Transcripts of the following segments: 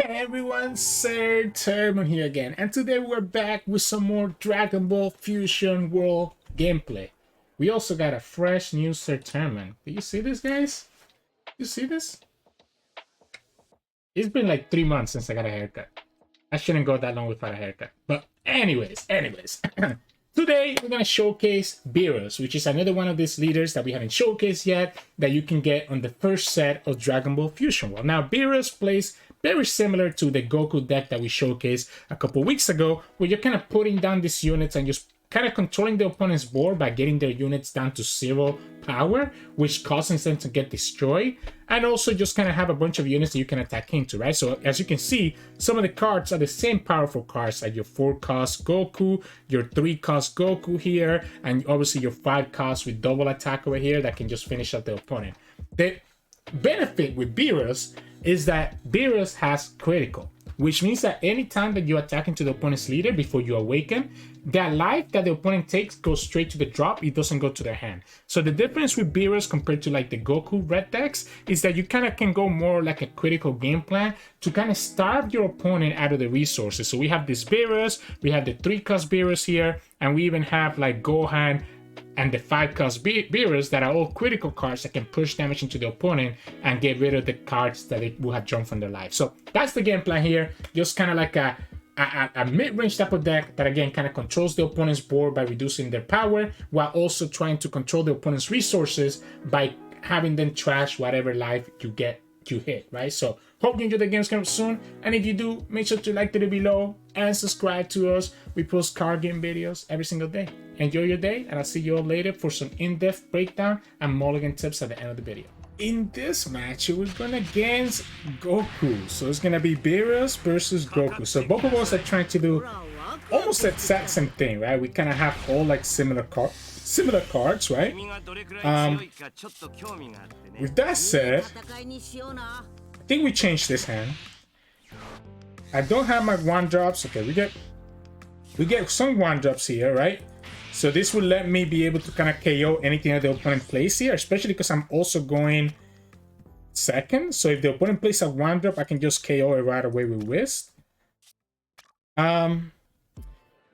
Hey everyone, Sirturmund here again, and today we're back with some more Dragon Ball Fusion World gameplay. We also got a fresh new Sirturmund. Do you see this, guys? You see this? It's been like 3 months since I got a haircut. I shouldn't go that long without a haircut. But anyways. Today we're gonna showcase Beerus, which is another one of these leaders that we haven't showcased yet that you can get on the first set of Dragon Ball Fusion World. Now, Beerus plays very similar to the Goku deck that we showcased a couple weeks ago, where you're kind of putting down these units and just kind of controlling the opponent's board by getting their units down to 0 power, which causes them to get destroyed, and also just kind of have a bunch of units that you can attack into, right? So as you can see, some of the cards are the same powerful cards, like your 4-cost Goku, your 3-cost Goku here, and obviously your 5-cost with double attack over here that can just finish up the opponent. The benefit with Beerus is that Beerus has critical, which means that anytime that you attack into the opponent's leader before you awaken, that life that the opponent takes goes straight to the drop. It doesn't go to their hand. So the difference with Beerus compared to like the Goku red decks is that you kind of can go more like a critical game plan to kind of starve your opponent out of the resources. So we have this Beerus, we have the 3-cost Beerus here, and we even have like Gohan and the 5-cost Beerus that are all critical cards that can push damage into the opponent and get rid of the cards that they will have drawn from their life. So that's the game plan here. Just kind of like a mid-range type of deck that again kind of controls the opponent's board by reducing their power while also trying to control the opponent's resources by having them trash whatever life you hit, right? So hope you enjoy the games coming soon, and if you do, make sure to like the video below and subscribe to us. We post card game videos every single day. Enjoy your day, and I'll see you all later for some in-depth breakdown and mulligan tips at the end of the video. In this match, we're going against Goku. So it's going to be Beerus versus Goku. So both of us are trying to do almost the exact same thing, right? We kind of have all like similar cards, right? With that said, I think we changed this hand. I don't have my 1-drops. Okay, we get some 1-drops here, right? So this will let me be able to kind of KO anything that the opponent plays here, especially because I'm also going second. So if the opponent plays a 1-drop, I can just KO it right away with Whis.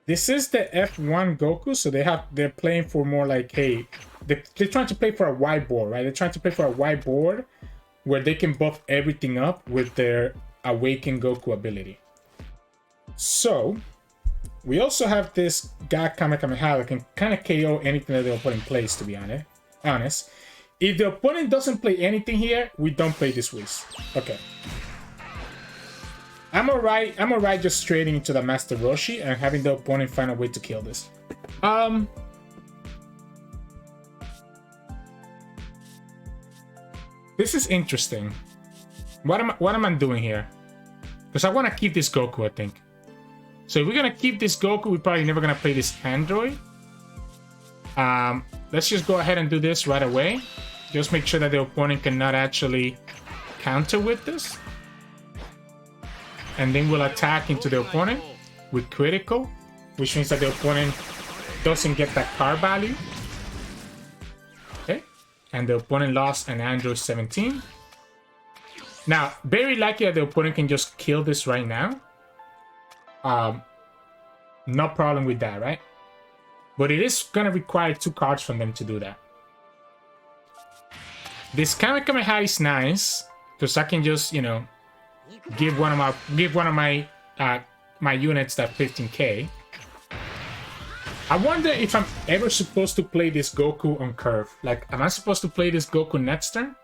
This is the F1 Goku, so they're playing for more like, hey, they're trying to play for a wide board, right? They're trying to play for a wide board where they can buff everything up with their Awaken Goku ability. So we also have this God Kamehameha that can kind of KO anything that the opponent plays, to be honest. If the opponent doesn't play anything here, we don't play this Whis. Okay. I'm alright just trading into the Master Roshi and having the opponent find a way to kill this. This is interesting. What am I doing here? Because I want to keep this Goku, I think. So if we're gonna keep this Goku, we're probably never gonna play this Android. Let's just go ahead and do this right away. Just make sure that the opponent cannot actually counter with this. And then we'll attack into the opponent with critical, which means that the opponent doesn't get that card value. Okay, and the opponent lost an Android 17. Now, very likely that the opponent can just kill this right now. No problem with that, right? But it is gonna require 2 cards from them to do that. This Kamehameha is nice because I can just, you know, give one of my my units that 15k. I wonder if I'm ever supposed to play this Goku on curve. Like, am I supposed to play this Goku next turn?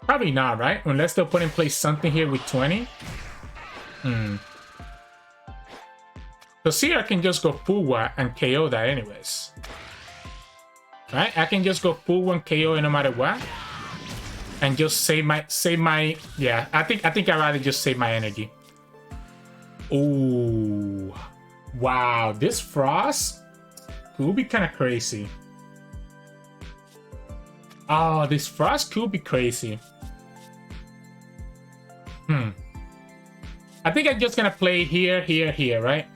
Probably not, right? Unless the opponent plays something here with 20. So here I can just go Fuwa and KO that anyways. Right? I can just go Fuwa and KO it no matter what. And just save my yeah, I think I'd rather just save my energy. Ooh. Wow, this Frost could be kind of crazy. Oh, this Frost could be crazy. I think I'm just gonna play here, right?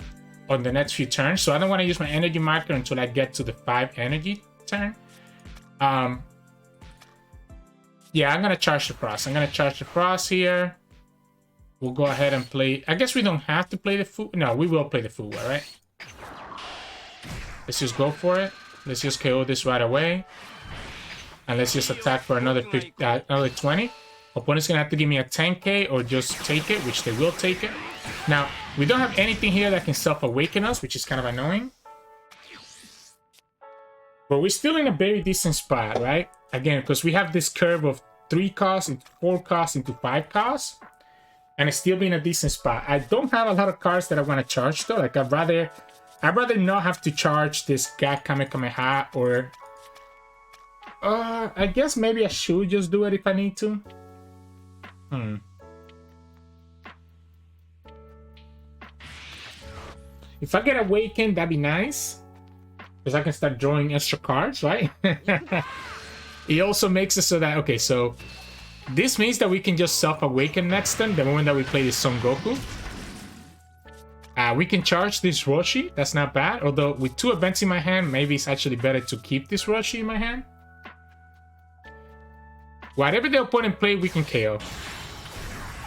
On the next few turns, so I don't want to use my energy marker until I get to the 5 energy turn. Yeah, I'm gonna charge the Frost. I'm gonna charge the Frost here. we'll go ahead and play. I guess we don't have to play the Fuwa. No, we will play the Fuwa, right? Let's just go for it. Let's just KO this right away. And let's just attack for another 20. Opponent's gonna have to give me a 10k or just take it, which they will take it. Now, we don't have anything here that can self-awaken us, which is kind of annoying. But we're still in a very decent spot, right? Again, because we have this curve of 3 costs into 4 costs into 5 costs. And it's still in a decent spot. I don't have a lot of cards that I want to charge though. Like I'd rather not have to charge this God Kamehameha or I guess maybe I should just do it if I need to. If I get awakened, that'd be nice. Because I can start drawing extra cards, right? It also makes it so that, okay, so this means that we can just self-awaken next turn, the moment that we play this Son Goku. We can charge this Roshi, that's not bad. Although with 2 events in my hand, maybe it's actually better to keep this Roshi in my hand. Whatever the opponent play, we can KO.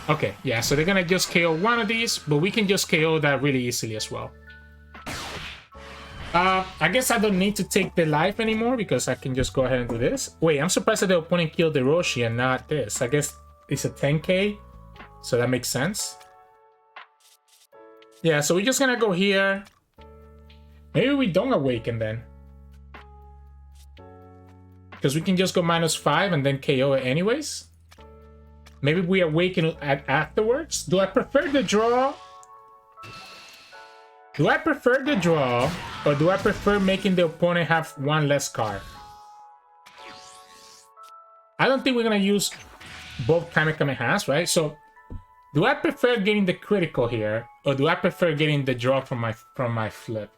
Okay, yeah, so they're gonna just KO one of these, but we can just KO that really easily as well. I guess I don't need to take the life anymore because I can just go ahead and do this. Wait, I'm surprised that the opponent killed the Roshi and not this. I guess it's a 10k, so that makes sense. Yeah, so we're just gonna go here. Maybe we don't awaken then. Because we can just go -5 and then KO it anyways. Maybe we awaken afterwards. Do I prefer the draw? Do I prefer the draw, or do I prefer making the opponent have 1 less card? I don't think we're gonna use both Kamehamehas, right? So, do I prefer getting the critical here, or do I prefer getting the draw from my flip?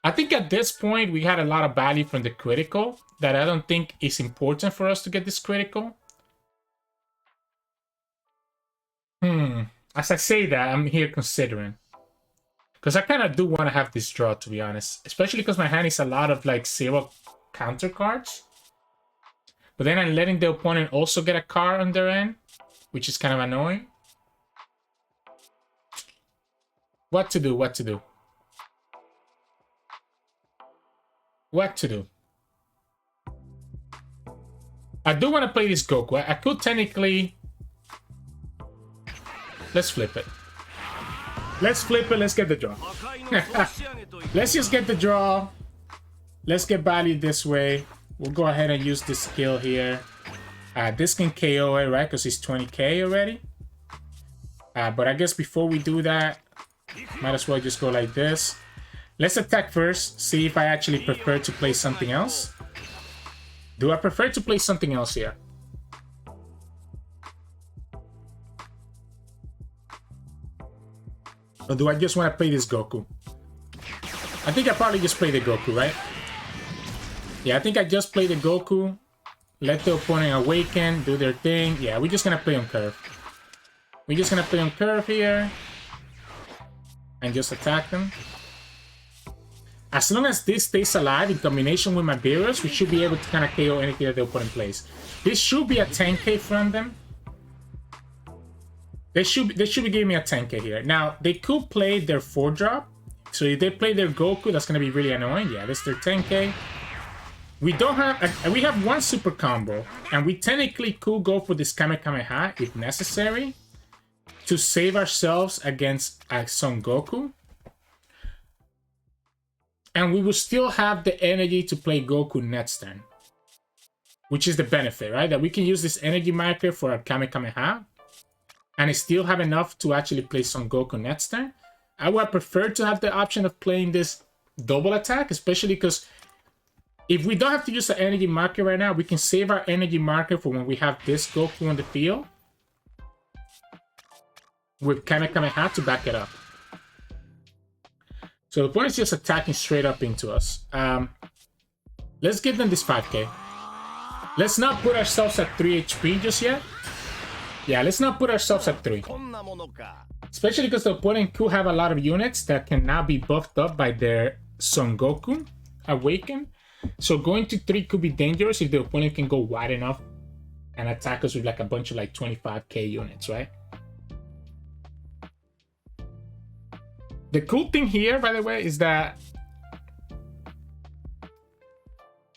I think at this point we had a lot of value from the critical that I don't think is important for us to get this critical. As I say that, I'm here considering. Because I kind of do want to have this draw, to be honest. Especially because my hand is a lot of, like, 0 counter cards. But then I'm letting the opponent also get a card on their end, which is kind of annoying. What to do, what to do? What to do? I do want to play this Goku. I could technically... Let's flip it. Let's flip it. Let's get the draw. Let's just get the draw. Let's get value this way. We'll go ahead and use this skill here. This can KO it, right? Because it's 20k already. But I guess before we do that, might as well just go like this. Let's attack first. See if I actually prefer to play something else. Do I prefer to play something else here? Or do I just want to play this Goku? I think I probably just play the Goku, right? Yeah, I think I just play the Goku. Let the opponent awaken, do their thing. Yeah, we're just going to play on curve. We're just going to play on curve here. And just attack them. As long as this stays alive in combination with my Beerus, we should be able to kind of KO anything that the opponent plays. This should be a 10k from them. They should be giving me a 10k here. Now, they could play their 4-drop. So if they play their Goku, that's going to be really annoying. Yeah, that's their 10k. We don't have... we have 1 super combo. And we technically could go for this Kamehameha if necessary. To save ourselves against Son Goku. And we will still have the energy to play Goku next turn. Which is the benefit, right? That we can use this energy marker for our Kamehameha. And still have enough to actually play Son Goku next turn. I would prefer to have the option of playing this double attack, especially because if we don't have to use the energy marker right now, we can save our energy marker for when we have this Goku on the field. With Kamehameha to back it up. So the opponent's just attacking straight up into us. Let's give them this 5k. Let's not put ourselves at 3 HP just yet. Yeah, let's not put ourselves at 3. Especially because the opponent could have a lot of units that can now be buffed up by their Son Goku Awaken. So going to 3 could be dangerous if the opponent can go wide enough and attack us with like a bunch of like 25k units, right? The cool thing here, by the way, is that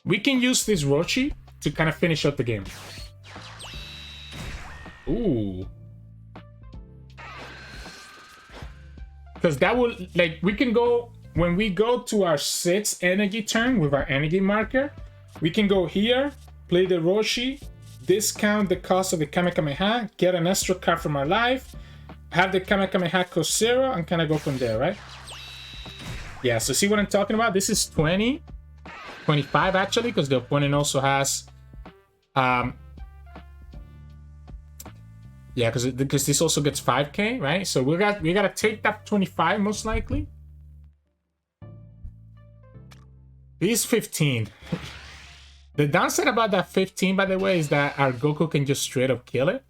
we can use this Roshi to kind of finish up the game. Ooh. Because that will, like, we can go, when we go to our 6th energy turn with our energy marker, we can go here, play the Roshi, discount the cost of the Kamehameha, get an extra card from our life, have the Kamehameha cost 0, and kind of go from there, right? Yeah, so see what I'm talking about? This is 20, 25 actually, because the opponent also has, yeah, because this also gets 5k, right? So we gotta take that 25 most likely. He's 15. The downside about that 15, by the way, is that our Goku can just straight up kill it.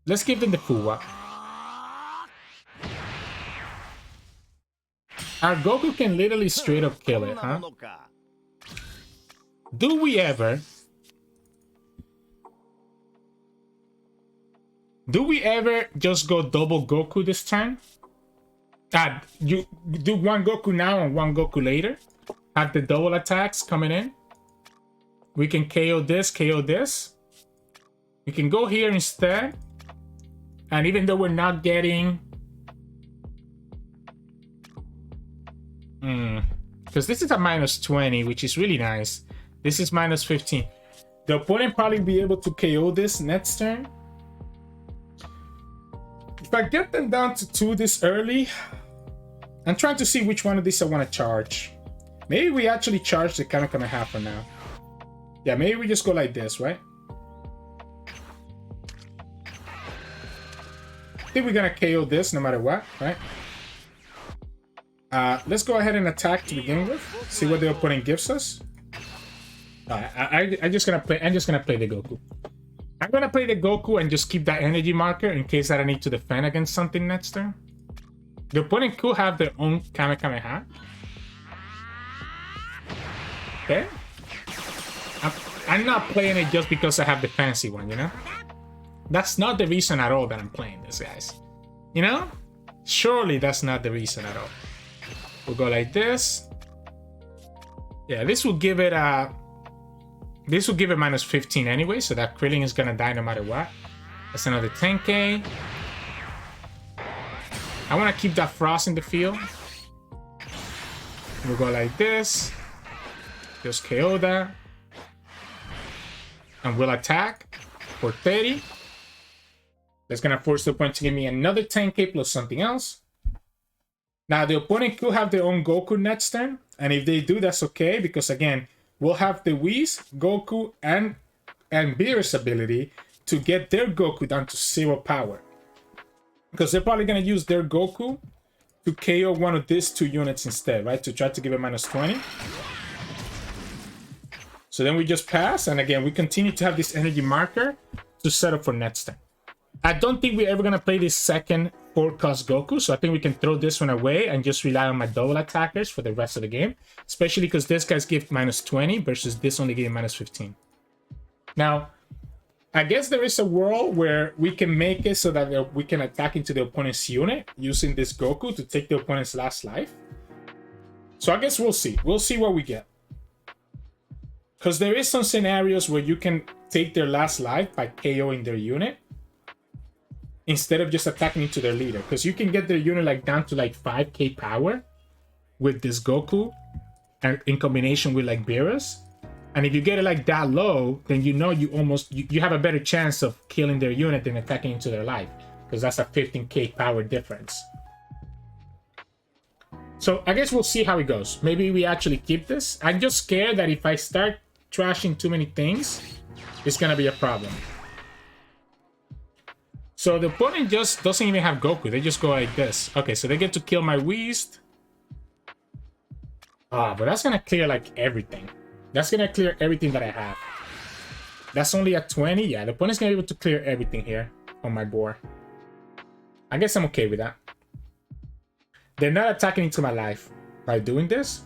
Let's give them the Fuwa. Our Goku can literally straight up kill it, huh? Do we ever just go double Goku this turn? You do one Goku now and one Goku later. Have the double attacks coming in. We can KO this, KO this. We can go here instead. And even though we're not getting... Because this is a -20, which is really nice. This is -15. The opponent probably be able to KO this next turn. If I get them down to 2 this early, I'm trying to see which one of these I want to charge. Maybe we actually charge the Kamehameha for now. Yeah, maybe we just go like this, right? I think we're gonna KO this no matter what, right? Let's go ahead and attack to begin with. See what the opponent gives us. I'm just gonna play the Goku. I'm gonna play the Goku and just keep that energy marker in case that I need to defend against something next turn. The opponent could have their own Kamehameha. Okay. I'm not playing it just because I have the fancy one, you know? That's not the reason at all that I'm playing this, guys. You know? Surely that's not the reason at all. We'll go like this. Yeah, this will give it a... This will give it -15 anyway, so that Krillin is gonna die no matter what. That's another 10k. I want to keep that Frost in the field. We'll go like this. Just KO that. And we'll attack for 30. That's gonna force the opponent to give me another 10k plus something else. Now the opponent could have their own Goku next turn, and if they do, that's okay, because again, we'll have the Whis, Goku, and Beerus ability to get their Goku down to 0 power. Because they're probably going to use their Goku to KO one of these 2 units instead, right? To try to give it -20. So then we just pass, and again, we continue to have this energy marker to set up for next turn. I don't think we're ever going to play this second 4-cost Goku, so I think we can throw this one away and just rely on my double attackers for the rest of the game. Especially because this guy's give -20 versus this only giving -15. Now, I guess there is a world where we can make it so that we can attack into the opponent's unit using this Goku to take the opponent's last life. So I guess we'll see. We'll see what we get. Because there is some scenarios where you can take their last life by KOing their unit instead of just attacking into their leader. Because you can get their unit like down to like 5k power with this Goku and in combination with like Beerus. And if you get it like that low, then you know you have a better chance of killing their unit than attacking into their life. Because that's a 15k power difference. So I guess we'll see how it goes. Maybe we actually keep this. I'm just scared that if I start trashing too many things, it's gonna be a problem. So the opponent just doesn't even have Goku. They just go like this. Okay, so they get to kill my Whis. Ah, but that's gonna clear like everything. That's gonna clear everything that I have. That's only at 20. Yeah, the opponent's gonna be able to clear everything here on my board. I guess I'm okay with that. They're not attacking into my life by doing this.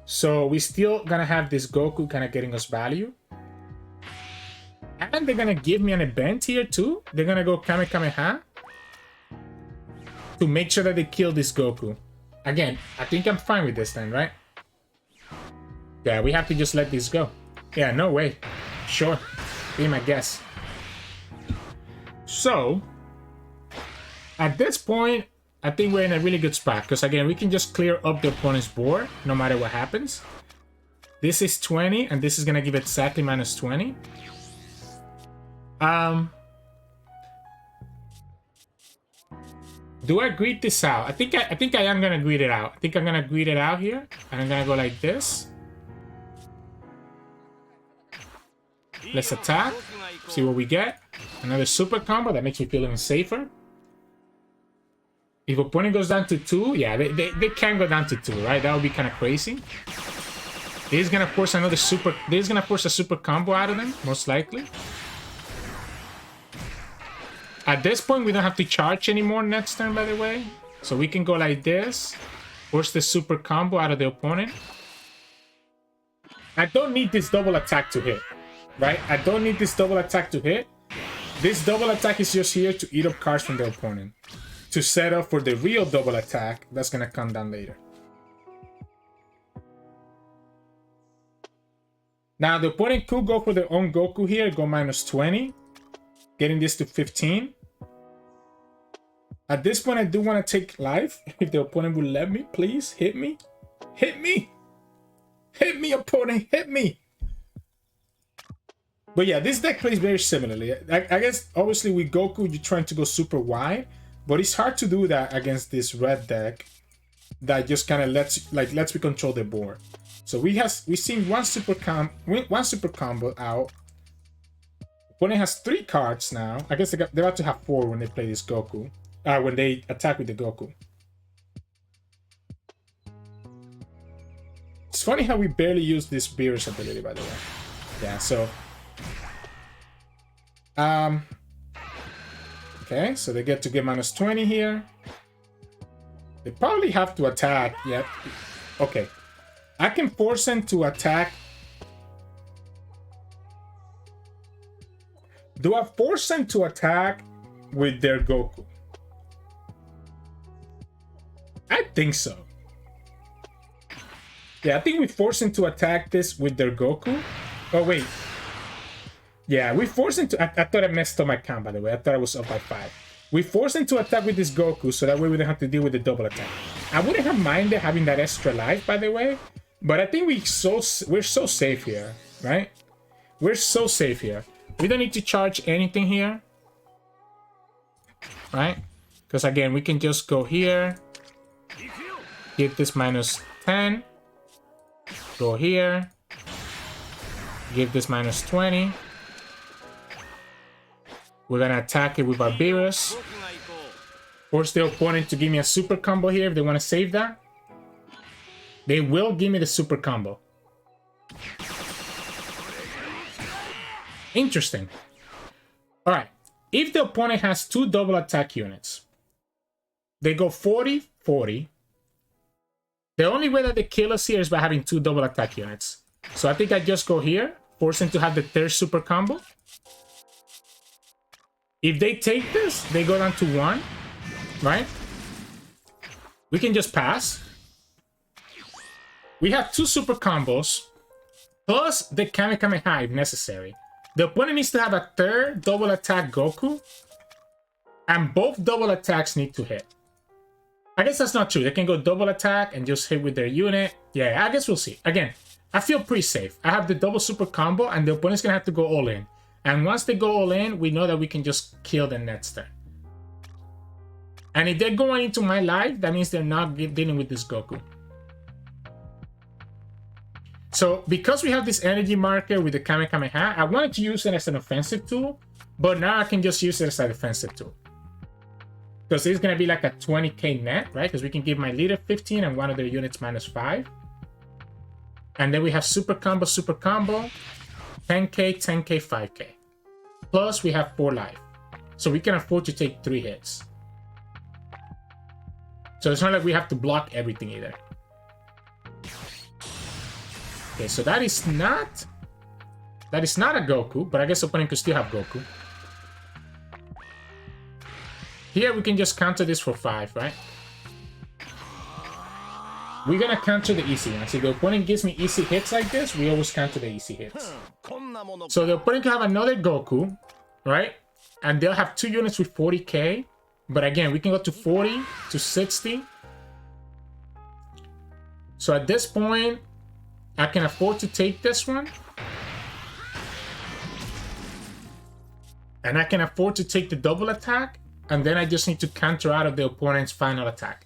So we're still gonna have this Goku kind of getting us value. And they're gonna give me an event here too. They're gonna go Kamehameha. to make sure that they kill this Goku. Again, I think I'm fine with this then, right? Yeah, we have to just let this go. Yeah, no way. Sure. Be my guess. So, at this point, I think we're in a really good spot. Because again, we can just clear up the opponent's board no matter what happens. This is 20, and this is going to give it exactly minus 20. Do I greed this out? I think I am going to greed it out. I think I'm going to greed it out here. And I'm going to go like this. Let's attack. See what we get. Another super combo that makes me feel even safer. If opponent goes down to 2, yeah, they can go down to 2, right? That would be kind of crazy. This is gonna force another super. This is gonna force a super combo out of them, most likely. At this point, we don't have to charge anymore next turn, by the way. So we can go like this, force the super combo out of the opponent. I don't need this double attack to hit, right? I don't need this double attack to hit. This double attack is just here to eat up cards from the opponent, to set up for the real double attack that's gonna come down later. Now the opponent could go for their own Goku here, go minus 20, getting this to 15. At this point, I do want to take life. If the opponent will let me, please hit me. Hit me. Hit me, opponent. Hit me. But yeah, this deck plays very similarly. I guess, obviously, with Goku, you're trying to go super wide. But it's hard to do that against this red deck that just kind of lets me control the board. So we've seen one super combo out. Opponent has 3 cards now. I guess they're about to have 4 when they play this Goku. When they attack with the Goku. It's funny how we barely use this Beerus ability, by the way. Yeah, so okay, so they get to get minus 20 here. They probably have to attack. Yep. Okay. I can force them to attack. Do I force them to attack with their Goku? I think so. Yeah, I think we force them to attack this with their Goku. Oh, wait. Yeah, we force them to... I thought I messed up my count, by the way. I thought I was up by 5. We force them to attack with this Goku, so that way we don't have to deal with the double attack. I wouldn't have minded having that extra life, by the way. But I think we're so safe here, right? We're so safe here. We don't need to charge anything here. Right? Because, again, we can just go here. Give this minus 10. Go here. Give this minus 20. We're going to attack it with our Beerus. Force the opponent to give me a super combo here if they want to save that. They will give me the super combo. Interesting. Alright. If the opponent has 2 double attack units, they go 40, 40. The only way that they kill us here is by having 2 double attack units. So I think I just go here, force them to have the 3rd super combo. If they take this, they go down to 1, right? We can just pass. We have 2 super combos, plus the Kamehameha if necessary. The opponent needs to have a 3rd double attack Goku, and both double attacks need to hit. I guess that's not true. They can go double attack and just hit with their unit. Yeah, I guess we'll see. Again, I feel pretty safe. I have the double super combo, and the opponent's gonna have to go all in. And once they go all in, we know that we can just kill them next turn. And if they're going into my life, that means they're not dealing with this Goku. So, because we have this energy marker with the Kamehameha, I wanted to use it as an offensive tool, but now I can just use it as a defensive tool. Because it's going to be like a 20k net, right? Because we can give my leader 15 and one of their units minus 5. And then we have super combo, 10k, 10k, 5k. Plus, we have 4 life. So we can afford to take 3 hits. So it's not like we have to block everything either. Okay, so that is not a Goku, but I guess opponent could still have Goku. Here we can just counter this for 5, right? We're gonna counter the easy ones. If the opponent gives me easy hits like this, we always counter the easy hits. So the opponent can have another Goku, right? And they'll have 2 units with 40k. But again, we can go to 40 to 60. So at this point, I can afford to take this one. And I can afford to take the double attack. And then I just need to counter out of the opponent's final attack.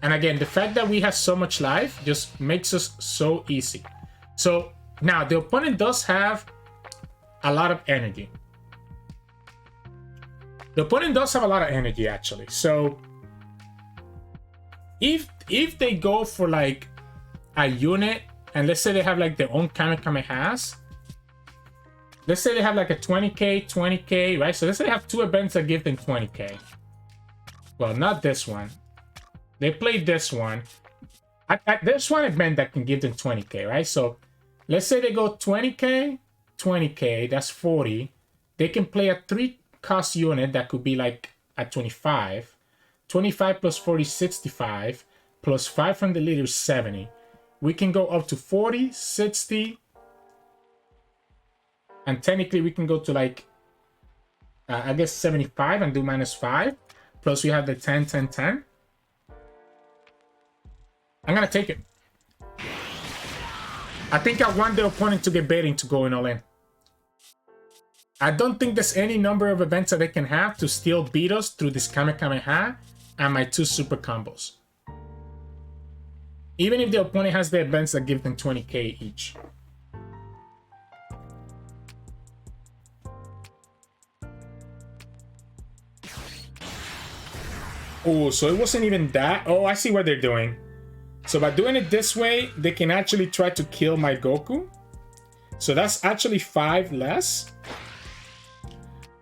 And again, the fact that we have so much life just makes us so easy. So now the opponent does have a lot of energy. The opponent does have a lot of energy, actually. So if they go for like a unit, and let's say they have like their own Kamehamehas, let's say they have like a 20k, 20k, right? So let's say they have 2 events that give them 20k. Well, not this one. They played this one. There's one event that can give them 20k, right? So let's say they go 20k, 20k, that's 40. They can play a 3-cost unit that could be like at 25. 25 plus 40, 65. Plus 5 from the leader is 70. We can go up to 40, 60. And technically we can go to like, I guess 75 and do -5. Plus we have the 10, 10, 10. I'm gonna take it. I think I want the opponent to get baiting to going all in. I don't think there's any number of events that they can have to still beat us through this Kamehameha and my 2 super combos. Even if the opponent has the events that give them 20k each. Oh, so it wasn't even that? Oh, I see what they're doing. So by doing it this way, they can actually try to kill my Goku. So that's actually 5 less.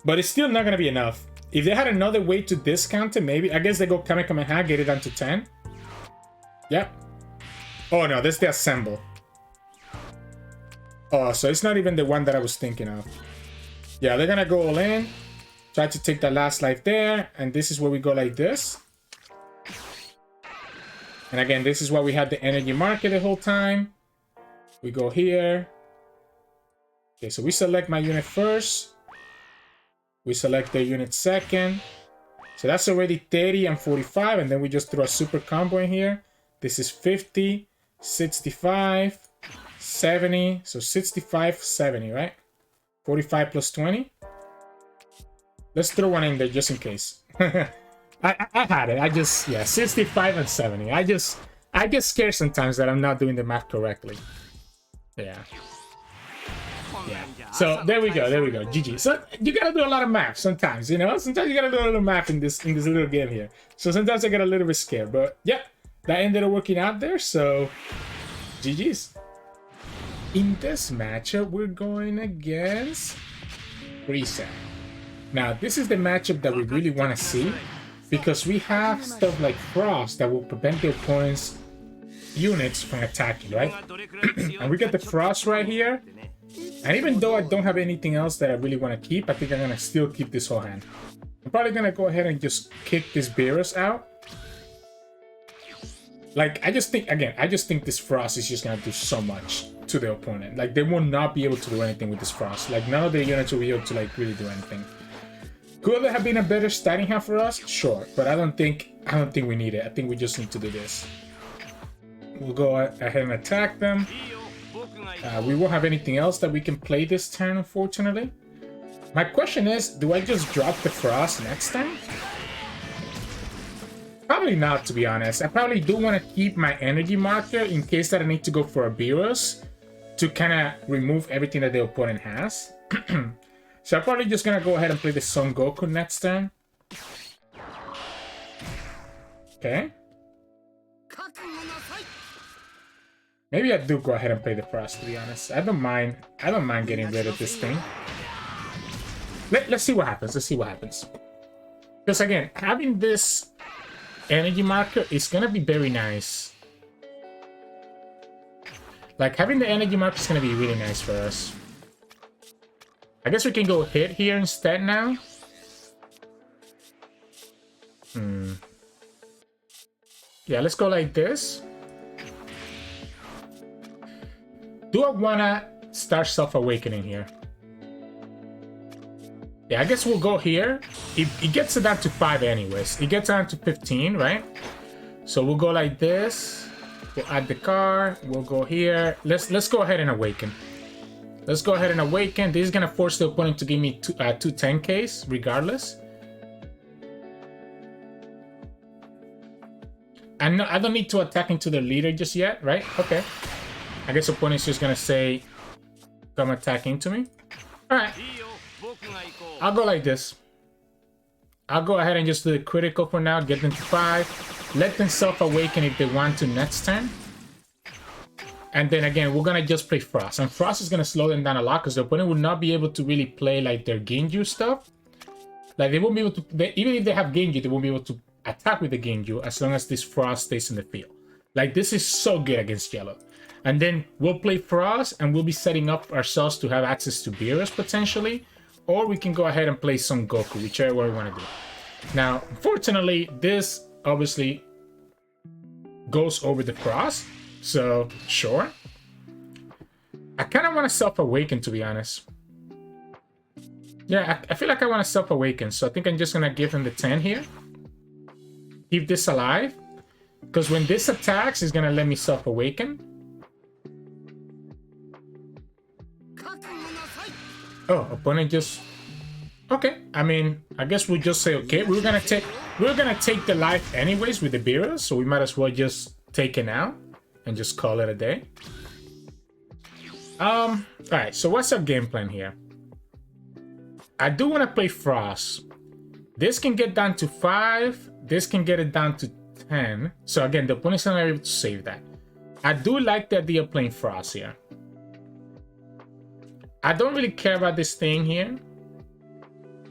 But it's still not going to be enough. If they had another way to discount it, maybe. I guess they go Kamehameha, get it down to 10. Yep. Oh no, this is the assemble. Oh, so it's not even the one that I was thinking of. Yeah, they're going to go all in. Try to take the last life there. And this is where we go like this. And again, this is why we had the energy marker the whole time. We go here. Okay, so we select my unit first. We select the unit second. So that's already 30 and 45. And then we just throw a super combo in here. This is 50, 65, 70. So 65, 70, right? 45 plus 20. Let's throw one in there just in case. I had it. I just, yeah, 65 and 70. I get scared sometimes that I'm not doing the math correctly. Yeah. Yeah. So there we go. There we go. GG. So you gotta do a lot of math sometimes, you know? Sometimes you gotta do a little math in this little game here. So sometimes I get a little bit scared. But yeah, that ended up working out there. So GG's. In this matchup, we're going against Frieza. Now, this is the matchup that we really want to see. Because we have stuff like Frost that will prevent the opponent's units from attacking, right? And we get the Frost right here. And even though I don't have anything else that I really want to keep, I think I'm going to still keep this whole hand. I'm probably going to go ahead and just kick this Beerus out. Like, I just think this Frost is just going to do so much to the opponent. Like, they will not be able to do anything with this Frost. Like, none of the units will be able to, like, really do anything. Could there have been a better starting hand for us? Sure, but I don't think we need it. I think we just need to do this. We'll go ahead and attack them. We won't have anything else that we can play this turn, unfortunately. My question is, do I just drop the Frost next time? Probably not, to be honest. I probably do want to keep my energy marker in case that I need to go for a Beerus to kind of remove everything that the opponent has. So I'm probably just gonna go ahead and play the Son Goku next turn. Okay. Maybe I do go ahead and play the Frost, to be honest. I don't mind getting rid of this thing. Let's see what happens. Let's see what happens. Because again, having this energy marker is gonna be very nice. Like, having the energy marker is gonna be really nice for us. I guess we can go Hit here instead now. Yeah, let's go like this. Do I wanna start self-awakening here? Yeah, I guess we'll go here. It gets it down to 5 anyways. It gets down to 15, right? So we'll go like this. We'll add the car. We'll go here. Let's go ahead and awaken. Let's go ahead and awaken. This is gonna force the opponent to give me two 10Ks regardless. And I don't need to attack into the leader just yet, right? Okay. I guess opponent's just gonna say, come attack into me. All right. I'll go like this. I'll go ahead and just do the critical for now. Get them to 5. Let them self-awaken if they want to next turn. And then again, we're gonna just play Frost. And Frost is gonna slow them down a lot because the opponent will not be able to really play like their Genju stuff. Like they won't be able to, even if they have Genju, they won't be able to attack with the Genju as long as this Frost stays in the field. Like this is so good against Yellow. And then we'll play Frost and we'll be setting up ourselves to have access to Beerus potentially. Or we can go ahead and play Son Goku, whichever one we want to do. Now, unfortunately, this obviously goes over the Frost. So, sure. I kind of want to self-awaken, to be honest. Yeah, I feel like I want to self-awaken. So I think I'm just going to give him the 10 here. Keep this alive. Because when this attacks, it's going to let me self-awaken. Oh, opponent just... Okay, I mean, I guess we'll just say, okay, we're gonna take the life anyways with the Beerus, so we might as well just take it now and just call it a day. Alright, so what's our game plan here? I do want to play Frost. This can get down to 5, this can get it down to 10. So again, the opponent's not able to save that. I do like the idea of playing Frost here. I don't really care about this thing here.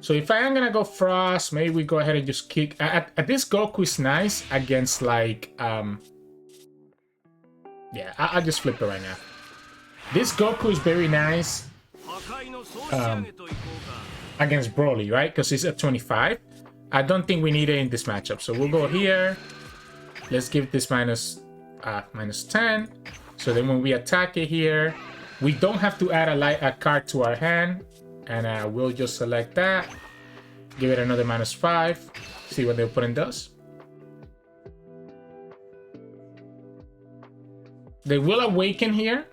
So if I am gonna go Frost, maybe we go ahead and just kick. This Goku is nice against like yeah, I'll just flip it right now. This Goku is very nice against Broly, right? Because he's at 25. I don't think we need it in this matchup. So we'll go here. Let's give this minus 10. So then when we attack it here, we don't have to add a card to our hand, and we'll just select that, give it another -5, see what the opponent does. They will awaken here.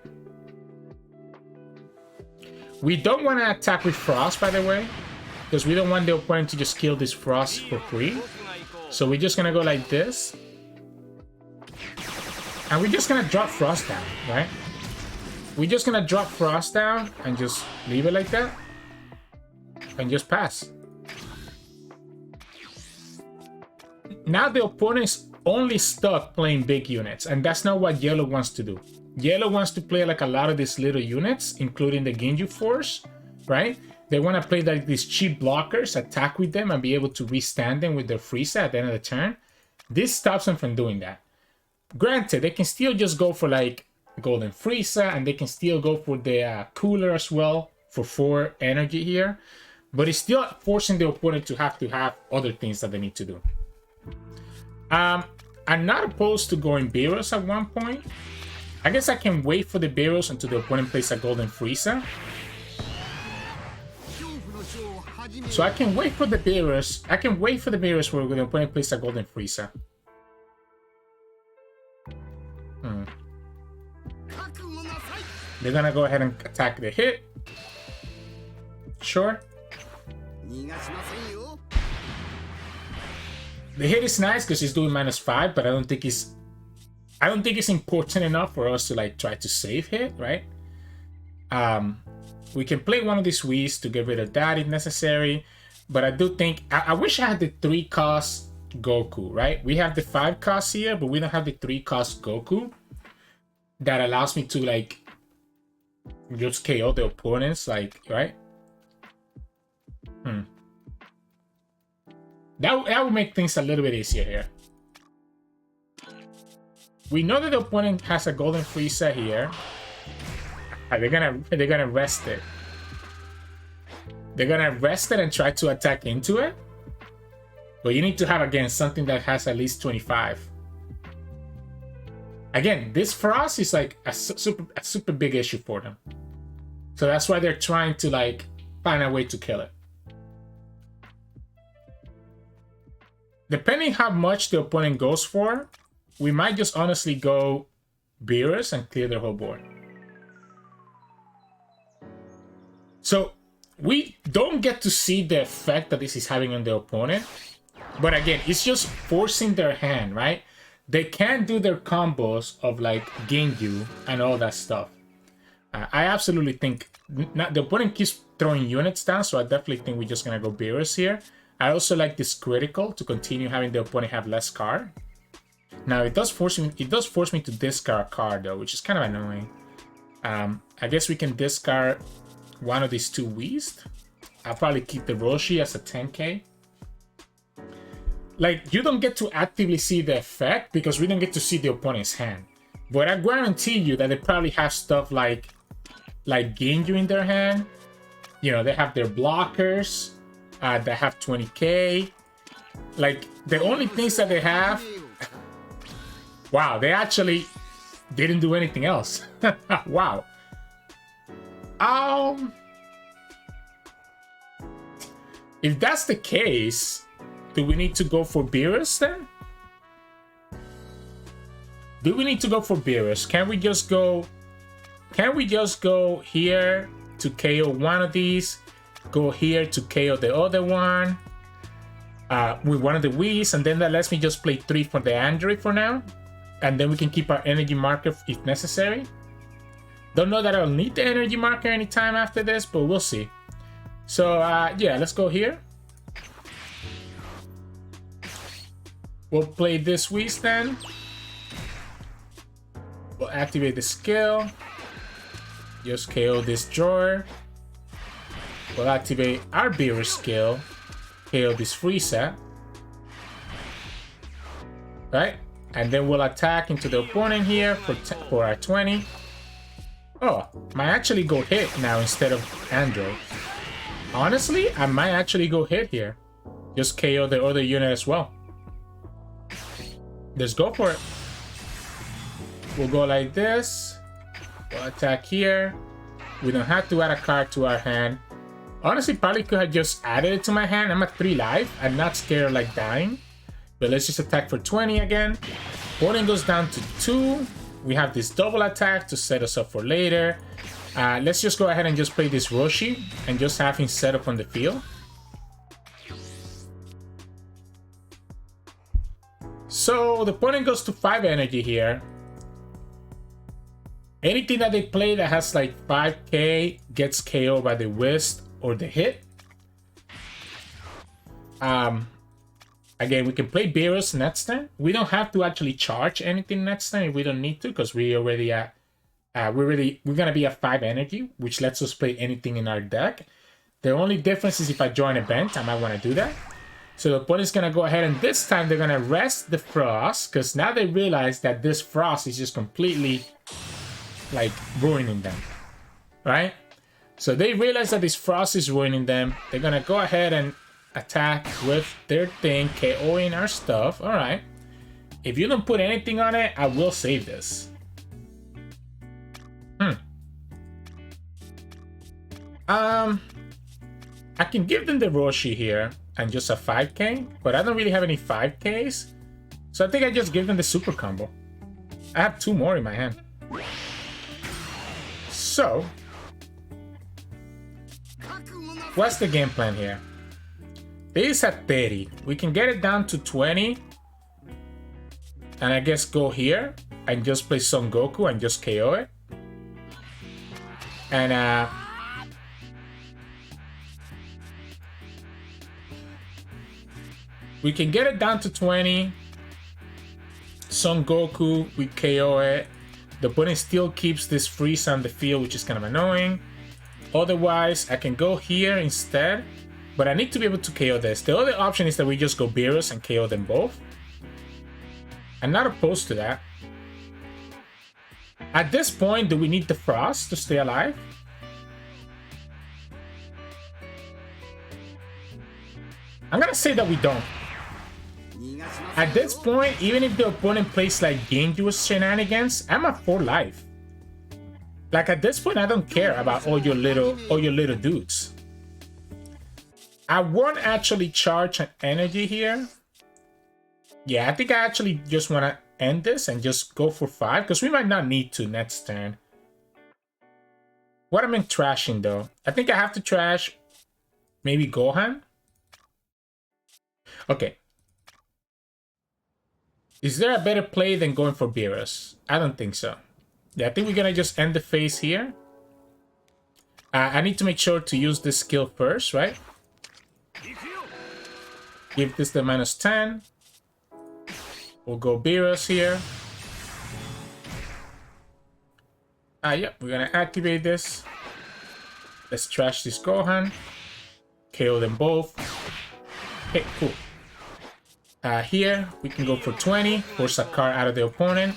We don't want to attack with Frost, by the way, because we don't want the opponent to just kill this Frost for free. So we're just gonna go like this, and we're just gonna drop Frost down, right? We're just gonna drop Frost down and just leave it like that and just pass. Now the opponent's only stuck playing big units, and that's not what Yellow wants to do. Yellow wants to play like a lot of these little units, including the Genju Force, right? They want to play like these cheap blockers, attack with them, and be able to restand them with their Frieza at the end of the turn. This stops them from doing that. Granted, they can still just go for like Golden Frieza, and they can still go for the Cooler as well for 4 energy here, but it's still forcing the opponent to have other things that they need to do. I'm not opposed to going Beerus at one point. I guess I can wait for the Beerus until the opponent plays a Golden Frieza. So I can wait for the Beerus. I can wait for the Beerus where the opponent plays a Golden Frieza. They're gonna go ahead and attack the hit. Sure. The hit is nice because he's doing -5, but I don't think it's important enough for us to like try to save hit, right? We can play one of these Whis to get rid of that if necessary, but I do think I wish I had the 3-cost Goku, right? We have the 5 costs here, but we don't have the 3-cost Goku that allows me to like just KO the opponents, like, right? That would make things a little bit easier here. We know that the opponent has a Golden Frieza here. They're gonna rest it. They're gonna rest it and try to attack into it. But you need to have, again, something that has at least 25. Again, this Frost is like a super big issue for them. So that's why they're trying to like find a way to kill it. Depending how much the opponent goes for, we might just honestly go Beerus and clear their whole board. So we don't get to see the effect that this is having on the opponent. But again, it's just forcing their hand, right? They can do their combos of like Ginyu and all that stuff. I absolutely think the opponent keeps throwing units down, so I definitely think we're just gonna go Beerus here. I also like this critical to continue having the opponent have less card. Now it does force me to discard a card though, which is kind of annoying. I guess we can discard one of these two Whis. I'll probably keep the Roshi as a 10k. Like, you don't get to actively see the effect because we don't get to see the opponent's hand. But I guarantee you that they probably have stuff like Ginyu in their hand. You know, they have their blockers that have 20k. Like, the only things that they have... Wow, they actually didn't do anything else. Wow. If that's the case... Do we need to go for Beerus then? Do we need to go for Beerus? Can we just go here to KO one of these, go here to KO the other one with one of the Whis, and then that lets me just play 3 for the Android for now, and then we can keep our energy marker if necessary. Don't know that I'll need the energy marker anytime after this, but we'll see. So yeah, let's go here. We'll play this Whis then. We'll activate the skill. Just KO this drawer. We'll activate our Beerus skill. KO this Frieza. Right? And then we'll attack into the opponent here for our 20. Oh, might actually go hit now instead of Android. Honestly, I might actually go hit here. Just KO the other unit as well. Let's go for it. We'll go like this. We'll attack here. We don't have to add a card to our hand. Honestly, probably could have just added it to my hand. I'm at 3 life. I'm not scared of like dying. But let's just attack for 20 again. Opponent goes down to 2. We have this double attack to set us up for later. Let's just go ahead and just play this Roshi and just have him set up on the field. So the opponent goes to 5 energy here. Anything that they play that has like 5k gets KO by the Whis or the Hit. Again, we can play Beerus next turn. We don't have to actually charge anything next turn if we don't need to, because we already at we're gonna be at 5 energy, which lets us play anything in our deck. The only difference is if I join a bench, I might want to do that. So the opponent's gonna go ahead and this time they're gonna rest the Frost, because now they realize that this Frost is just completely like ruining them, right? So they realize that this Frost is ruining them. They're gonna go ahead and attack with their thing, KOing our stuff. All right. If you don't put anything on it, I will save this. I can give them the Roshi here and just a 5k, but I don't really have any 5ks. So I think I just give them the super combo. I have 2 more in my hand. So, what's the game plan here? This is at 30. We can get it down to 20. And I guess go here and just play Son Goku and just KO it. And we can get it down to 20. Son Goku, we KO it. The opponent still keeps this Frieza on the field, which is kind of annoying. Otherwise, I can go here instead. But I need to be able to KO this. The other option is that we just go Beerus and KO them both. I'm not opposed to that. At this point, do we need the Frost to stay alive? I'm gonna say that we don't. At this point, even if the opponent plays like dangerous shenanigans, I'm at 4 life. Like at this point, I don't care about all your little dudes. I won't actually charge an energy here. Yeah, I think I actually just want to end this and just go for 5 because we might not need to next turn. What am I trashing though? I think I have to trash maybe Gohan. Okay. Is there a better play than going for Beerus? I don't think so. Yeah, I think we're gonna just end the phase here. I need to make sure to use this skill first, right? Give this the -10. We'll go Beerus here. Yep, we're gonna activate this. Let's trash this Gohan. KO them both. Okay, cool. Here, we can go for 20. Force a card out of the opponent.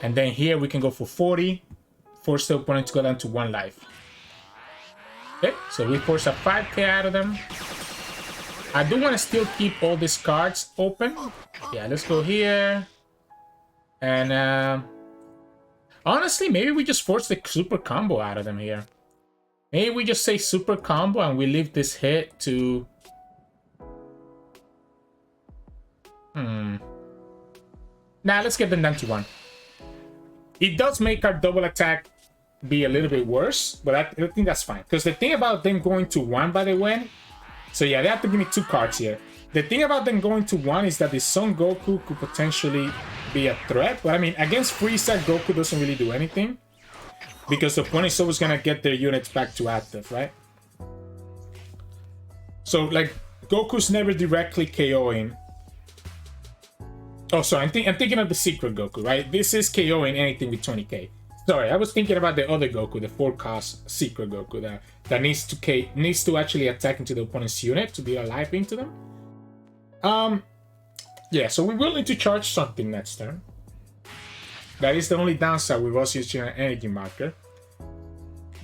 And then here, we can go for 40. Force the opponent to go down to 1 life. Okay, so we force a 5k out of them. I do want to still keep all these cards open. Yeah, let's go here. And honestly, maybe we just force the super combo out of them here. Maybe we just say super combo and we leave this hit to... Nah, let's get them down to 1. It does make our double attack be a little bit worse, but I think that's fine. Because the thing about them going to 1 by the way... So yeah, they have to give me 2 cards here. The thing about them going to 1 is that the Son Goku could potentially be a threat. But I mean, against Frieza, Goku doesn't really do anything. Because the opponent is always going to get their units back to active, right? So, like, Goku's never directly KOing. Oh, sorry, I'm thinking of the secret Goku, right? This is KOing anything with 20k. Sorry, I was thinking about the other Goku, the 4-cost secret Goku that needs to actually attack into the opponent's unit to deal a life into them. Yeah, so we will need to charge something next turn. That is the only downside with us using an energy marker.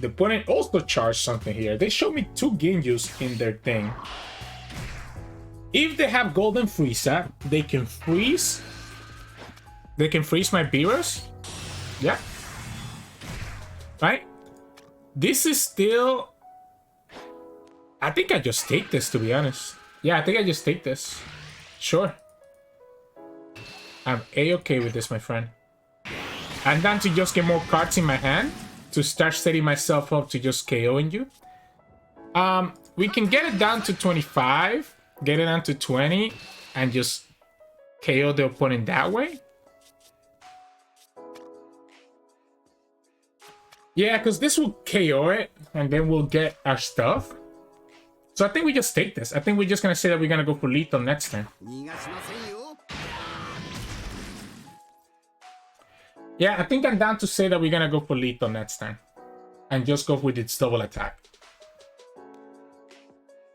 The opponent also charged something here. They showed me 2 Ginjus in their thing. If they have Golden Frieza, they can freeze. They can freeze my Beerus. Yeah. Right? This is still... I think I just take this, to be honest. Yeah, I think I just take this. Sure. I'm A-okay with this, my friend. I'm down to just get more cards in my hand to start setting myself up to just KOing you. We can get it down to 25, get it down to 20, and just KO the opponent that way. Yeah, because this will KO it, and then we'll get our stuff. So I think we just take this. I think we're just going to say that we're going to go for lethal next turn. Yeah, I think I'm down to say that we're going to go for lethal next turn. And just go with its double attack.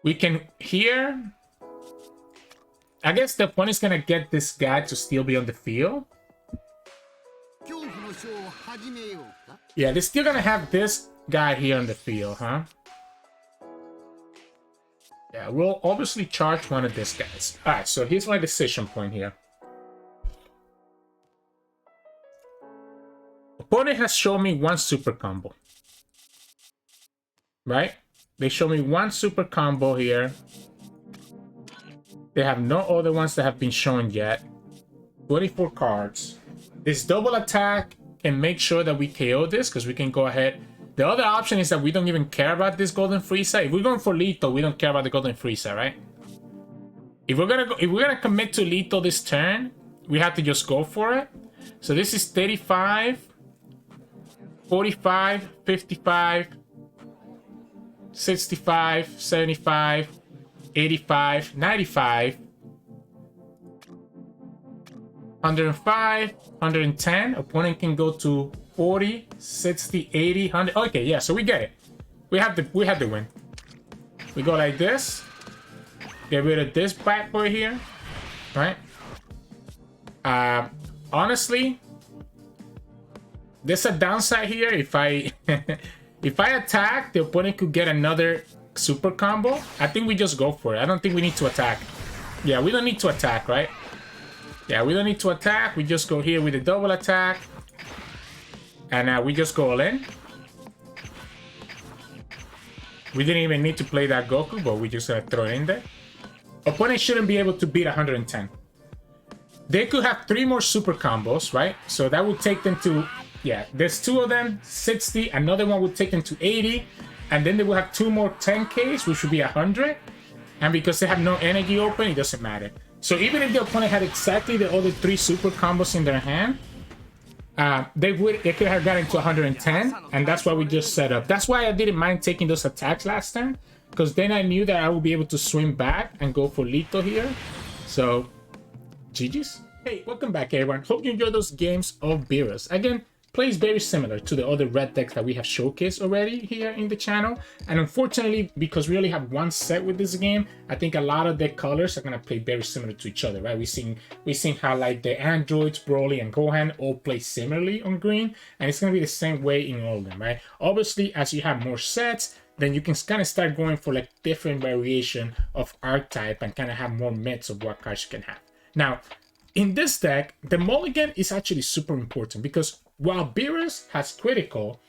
We can here... I guess the opponent's going to get this guy to still be on the field. Yeah, they're still going to have this guy here on the field, huh? Yeah, we'll obviously charge one of these guys. Alright, so here's my decision point here. Opponent has shown me 1 super combo. Right? They show me 1 super combo here. They have no other ones that have been shown yet. 24 cards. This double attack can make sure that we KO this, because we can go ahead. The other option is that we don't even care about this Golden Frieza. If we're going for lethal, we don't care about the Golden Frieza, right? If we're gonna commit to lethal this turn, we have to just go for it. So this is 35, 45, 55, 65, 75, 85, 95, 105, 110. Opponent can go to 40, 60, 80, 100. Okay, yeah, so we get it. We have the win. We go like this. Get rid of this bad boy here. Right? Honestly, there's a downside here. If I if I attack, the opponent could get another super combo. I think we just go for it. I don't think we need to attack. Yeah, we don't need to attack, right? Yeah, we don't need to attack. We just go here with the double attack. And we just go all in. We didn't even need to play that Goku, but we just throw it in there. Opponent shouldn't be able to beat 110. They could have 3 more super combos, right? So that would take them to, yeah, there's 2 of them, 60. Another one would take them to 80. And then they will have 2 more 10Ks, which would be 100. And because they have no energy open, it doesn't matter. So even if the opponent had exactly the other 3 super combos in their hand, they could have gotten to 110. And that's why we just set up. That's why I didn't mind taking those attacks last turn. Because then I knew that I would be able to swing back and go for Lito here. So... GG's. Hey, welcome back everyone. Hope you enjoyed those games of Beerus. Again, plays very similar to the other red decks that we have showcased already here in the channel. And unfortunately, because we only have one set with this game, I think a lot of the colors are gonna play very similar to each other, right? We've seen how like the androids, Broly, and Gohan all play similarly on green, and it's gonna be the same way in all of them, right? Obviously, as you have more sets, then you can kind of start going for like different variation of archetype and kind of have more myths of what cards you can have. Now, in this deck, the mulligan is actually super important because while Beerus has critical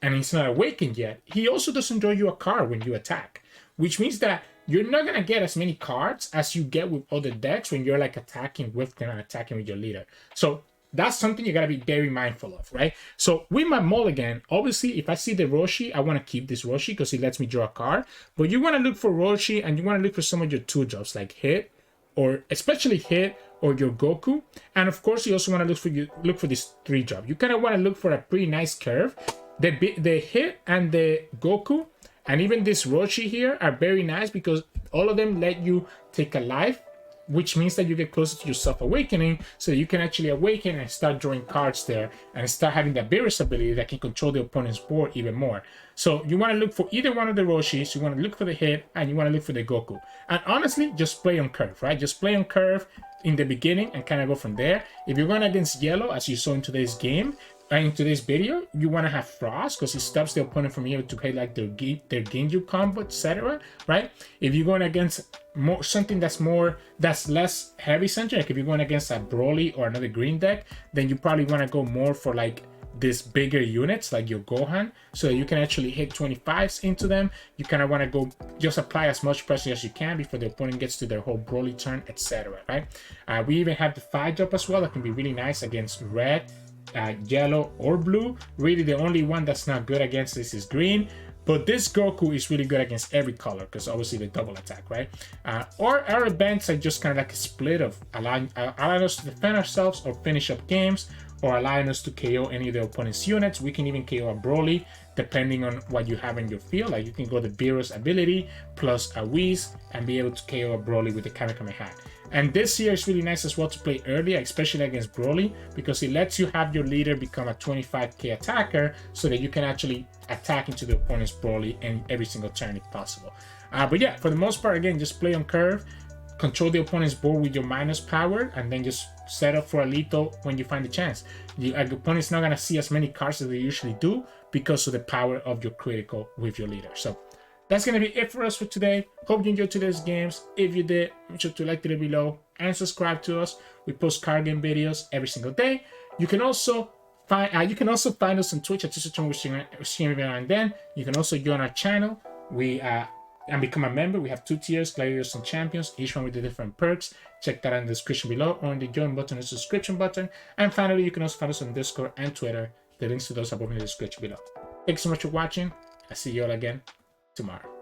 and he's not awakened yet, he also doesn't draw you a card when you attack, which means that you're not going to get as many cards as you get with other decks when you're like attacking with them and attacking with your leader. So that's something you got to be very mindful of, right? So with my mulligan, obviously, if I see the Roshi, I want to keep this Roshi because it lets me draw a card. But you want to look for Roshi and you want to look for some of your 2-drops like Hit, or especially Hit or your Goku. And of course, you also want to look for this 3-drop. You kind of want to look for a pretty nice curve. The Hit and the Goku and even this Roshi here are very nice because all of them let you take a life, which means that you get closer to your self-awakening, so that you can actually awaken and start drawing cards there and start having that Beerus ability that can control the opponent's board even more. So you want to look for either one of the Roshis, you want to look for the Hit, and you want to look for the Goku. And honestly, just play on curve, right? Just play on curve in the beginning and kind of go from there. If you're going against yellow, as you saw in today's game, in today's video, you want to have Frost because it stops the opponent from being able to play like their Genju combo, etc. Right? If you're going against something that's less heavy center, like if you're going against a Broly or another green deck, then you probably want to go more for like these bigger units like your Gohan, so that you can actually hit 25s into them. You kind of want to go just apply as much pressure as you can before the opponent gets to their whole Broly turn, etc. Right? We even have the 5-drop as well that can be really nice against red, yellow, or blue. Really, the only one that's not good against this is green. But this Goku is really good against every color because obviously the double attack, right? Or our events are just kind of like a split of allowing us to defend ourselves or finish up games, or allowing us to KO any of the opponent's units. We can even KO a Broly depending on what you have in your field. Like you can go the Beerus ability plus a Whis and be able to KO a Broly with the Kamehameha. And this here is really nice as well to play early, especially against Broly, because it lets you have your leader become a 25k attacker so that you can actually attack into the opponent's Broly in every single turn if possible. But yeah, for the most part, again, just play on curve, control the opponent's board with your minus power, and then just set up for a Lito when you find the chance. The opponent's not going to see as many cards as they usually do because of the power of your critical with your leader. So that's going to be it for us for today. Hope you enjoyed today's games. If you did, make sure to like it below and subscribe to us. We post card game videos every single day. You can also find us on Twitch at Sirturmund. We stream every now and then. You can also join our channel. And become a member. We have 2 tiers, Gladiators and Champions, each one with the different perks. Check that out in the description below or in the join button or subscription button. And finally, you can also find us on Discord and Twitter. The links to those are both in the description below. Thanks so much for watching. I'll see you all again tomorrow.